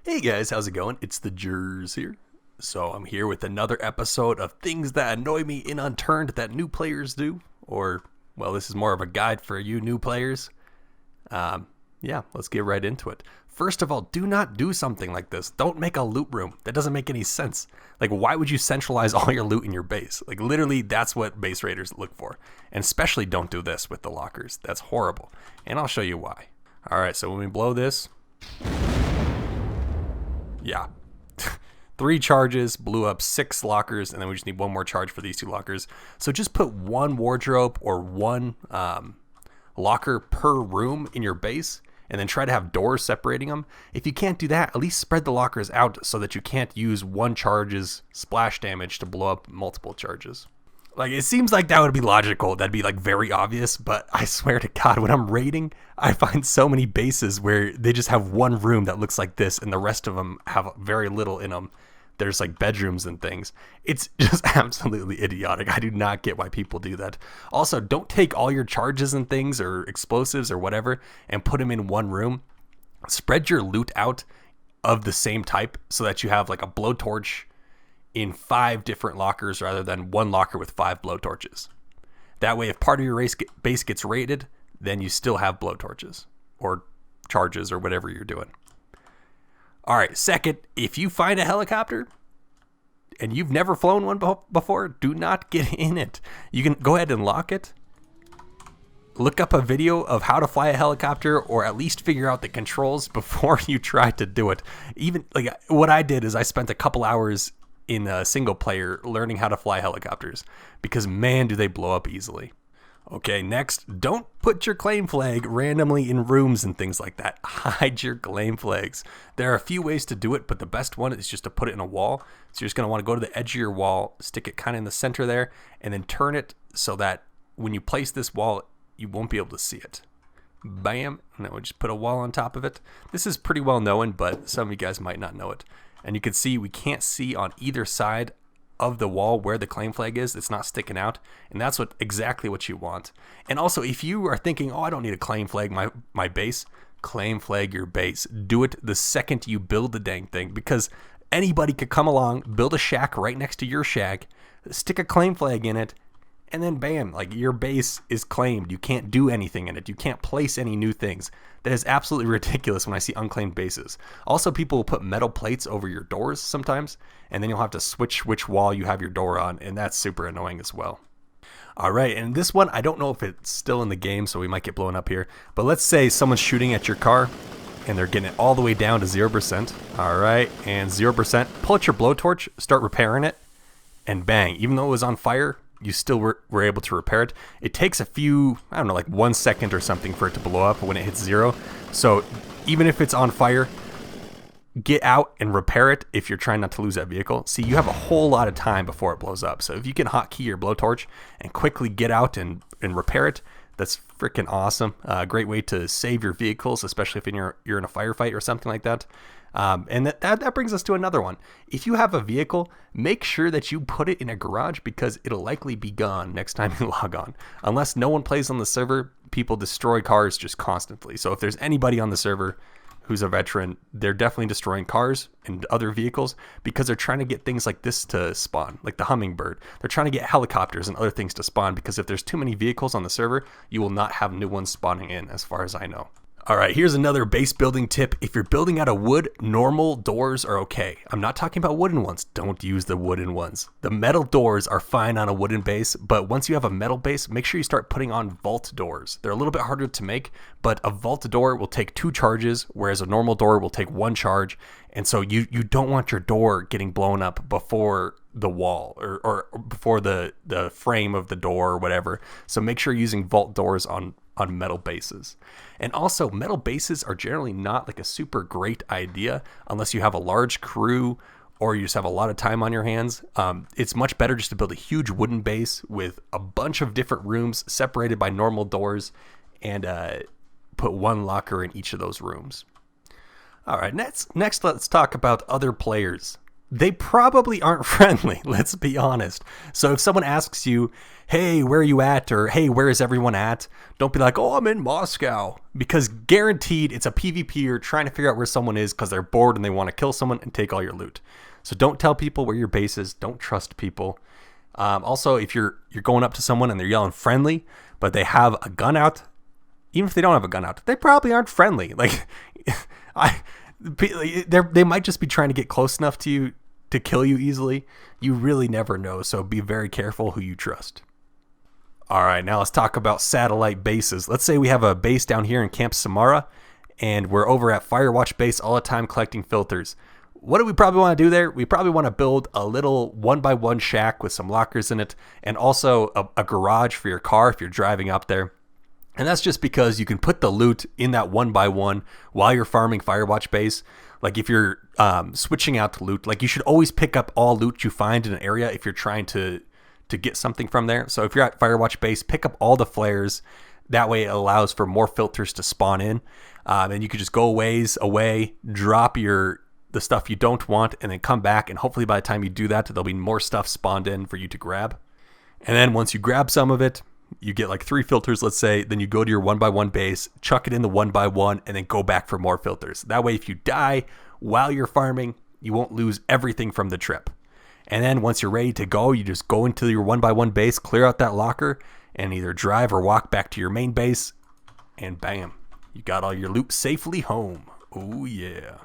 Hey guys, how's it going? It's the Jers here. So I'm here with another episode of things that annoy me in Unturned that new players do. Or, well, this is more of a guide for you new players. Yeah, let's get right into it. First of all, do not do something like this. Don't make a loot room. That doesn't make any sense. Like, why would you centralize all your loot in your base? Like, literally, that's what base raiders look for. And especially don't do this with the lockers. That's horrible. And I'll show you why. All right, so when we blow this... Yeah. 3 charges, blew up 6 lockers, and then we just need one more charge for these 2 lockers. So just put one wardrobe or one locker per room in your base, and then try to have doors separating them. If you can't do that, at least spread the lockers out so that you can't use one charge's splash damage to blow up multiple charges. Like, it seems like that would be logical. That'd be, like, very obvious. But I swear to God, when I'm raiding, I find so many bases where they just have one room that looks like this, and the rest of them have very little in them. There's, like, bedrooms and things. It's just absolutely idiotic. I do not get why people do that. Also, don't take all your charges and things or explosives or whatever and put them in one room. Spread your loot out of the same type so that you have, like, a blowtorch in 5 different lockers rather than one locker with 5 blowtorches. That way, if part of your base gets raided, then you still have blowtorches or charges or whatever you're doing. All right, second, if you find a helicopter and you've never flown one before, do not get in it. You can go ahead and lock it. Look up a video of how to fly a helicopter, or at least figure out the controls before you try to do it. Even like what I did is I spent a couple hours in a single player learning how to fly helicopters, because man, do they blow up easily. Okay, next, don't put your claim flag randomly in rooms and things like that. Hide your claim flags. There are a few ways to do it, but the best one is just to put it in a wall. So you're just going to want to go to the edge of your wall, stick it kind of in the center there, and then turn it so that when you place this wall, you won't be able to see it. Bam, and then we'll just put a wall on top of it. This is pretty well known, but some of you guys might not know it. And you can see we can't see on either side of the wall where the claim flag is. It's not sticking out, and that's exactly what you want. And also, if you are thinking, oh, I don't need a claim flag my base, claim flag your base. Do it the second you build the dang thing, because anybody could come along, build a shack right next to your shack, stick a claim flag in it, and then bam, like, your base is claimed. You can't do anything in it. You can't place any new things. That is absolutely ridiculous when I see unclaimed bases. Also, people will put metal plates over your doors sometimes, and then you'll have to switch which wall you have your door on, and that's super annoying as well. All right, and this one, I don't know if it's still in the game, so we might get blown up here. But let's say someone's shooting at your car, and they're getting it all the way down to 0%. All right, and 0%. Pull out your blowtorch, start repairing it, and bang, even though it was on fire, you still were able to repair it. It takes a few, I don't know, like 1 second or something for it to blow up when it hits 0. So even if it's on fire, get out and repair it if you're trying not to lose that vehicle. See, you have a whole lot of time before it blows up. So if you can hotkey your blowtorch and quickly get out and repair it, that's freaking awesome. Great way to save your vehicles, especially if you're in a firefight or something like that. And that brings us to another one. If you have a vehicle, make sure that you put it in a garage, because it'll likely be gone next time you log on. Unless no one plays on the server, people destroy cars just constantly. So if there's anybody on the server who's a veteran, they're definitely destroying cars and other vehicles because they're trying to get things like this to spawn, like the hummingbird. They're trying to get helicopters and other things to spawn, because if there's too many vehicles on the server, you will not have new ones spawning in, as far as I know. All right, here's another base building tip. If you're building out of wood, normal doors are okay. I'm not talking about wooden ones. Don't use the wooden ones. The metal doors are fine on a wooden base, but once you have a metal base, make sure you start putting on vault doors. They're a little bit harder to make, but a vault door will take 2 charges, whereas a normal door will take 1 charge. And so you don't want your door getting blown up before the wall or before the frame of the door or whatever. So make sure you're using vault doors on metal bases. And also, metal bases are generally not like a super great idea unless you have a large crew or you just have a lot of time on your hands. It's much better just to build a huge wooden base with a bunch of different rooms separated by normal doors, and put 1 locker in each of those rooms. All right, next let's talk about other players they probably aren't friendly, let's be honest. So if someone asks you, hey, where are you at? Or hey, where is everyone at? Don't be like, oh, I'm in Moscow. Because guaranteed it's a PvPer trying to figure out where someone is because they're bored and they want to kill someone and take all your loot. So don't tell people where your base is. Don't trust people. Also, if you're going up to someone and they're yelling friendly, but they have a gun out, even if they don't have a gun out, they probably aren't friendly. Like, they might just be trying to get close enough to you to kill you easily. You really never know, so be very careful who you trust. All right, now let's talk about satellite bases. Let's say we have a base down here in Camp Samara, and we're over at Firewatch base all the time collecting filters. What do we probably want to do there? We probably want to build a little 1x1 shack with some lockers in it, and also a garage for your car if you're driving up there. And that's just because you can put the loot in that 1x1 while you're farming Firewatch base. Like if you're switching out to loot, like you should always pick up all loot you find in an area if you're trying to get something from there. So if you're at Firewatch base, pick up all the flares. That way it allows for more filters to spawn in. And you could just go ways away, drop the stuff you don't want, and then come back. And hopefully by the time you do that, there'll be more stuff spawned in for you to grab. And then once you grab some of it, you get like 3 filters, let's say, then you go to your 1x1 base, chuck it in the 1x1, and then go back for more filters. That way, if you die while you're farming, you won't lose everything from the trip. And then once you're ready to go, you just go into your 1x1 base, clear out that locker, and either drive or walk back to your main base, and bam, you got all your loot safely home. Oh yeah.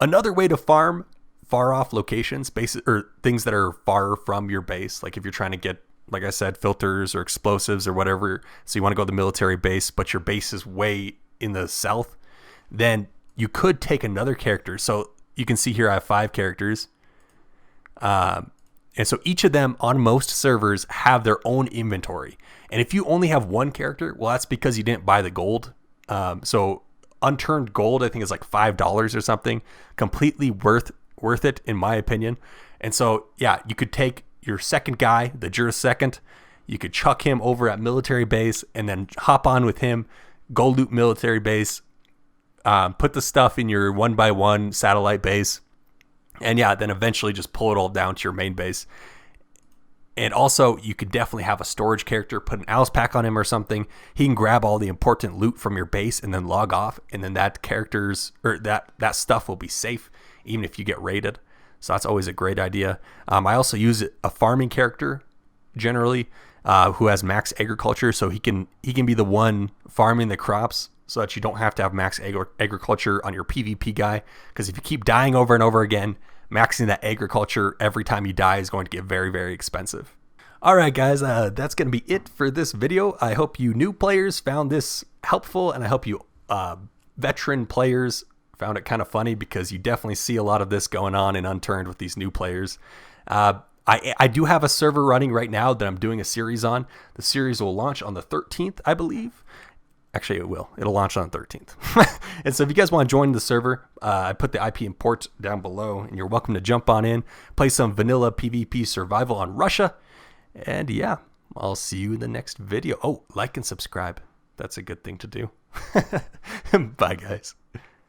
Another way to farm far off locations, bases, or things that are far from your base, like if you're trying to get, like I said, filters or explosives or whatever, so you want to go to the military base, but your base is way in the south, then you could take another character. So you can see here I have 5 characters. And so each of them on most servers have their own inventory. And if you only have one character, well, that's because you didn't buy the gold. So Unturned gold, I think, is like $5 or something. Completely worth it, in my opinion. And so, yeah, you could take your second guy, the Jurist second, you could chuck him over at military base and then hop on with him, go loot military base, put the stuff in your 1x1 satellite base, and yeah, then eventually just pull it all down to your main base. And also, you could definitely have a storage character, put an Alice pack on him or something. He can grab all the important loot from your base and then log off, and then that that stuff will be safe even if you get raided. So that's always a great idea. I also use a farming character generally who has max agriculture, so he can be the one farming the crops so that you don't have to have max agriculture on your PvP guy. Because if you keep dying over and over again, maxing that agriculture every time you die is going to get very, very expensive. All right, guys, that's going to be it for this video. I hope you new players found this helpful, and I hope you veteran players found it kind of funny, because you definitely see a lot of this going on in Unturned with these new players. I do have a server running right now that I'm doing a series on. The series will launch on the 13th, I believe. Actually, it will. It'll launch on the 13th. And so if you guys want to join the server, I put the IP import down below, and you're welcome to jump on in, play some vanilla PvP survival on Russia. And yeah, I'll see you in the next video. Oh, like and subscribe. That's a good thing to do. Bye, guys.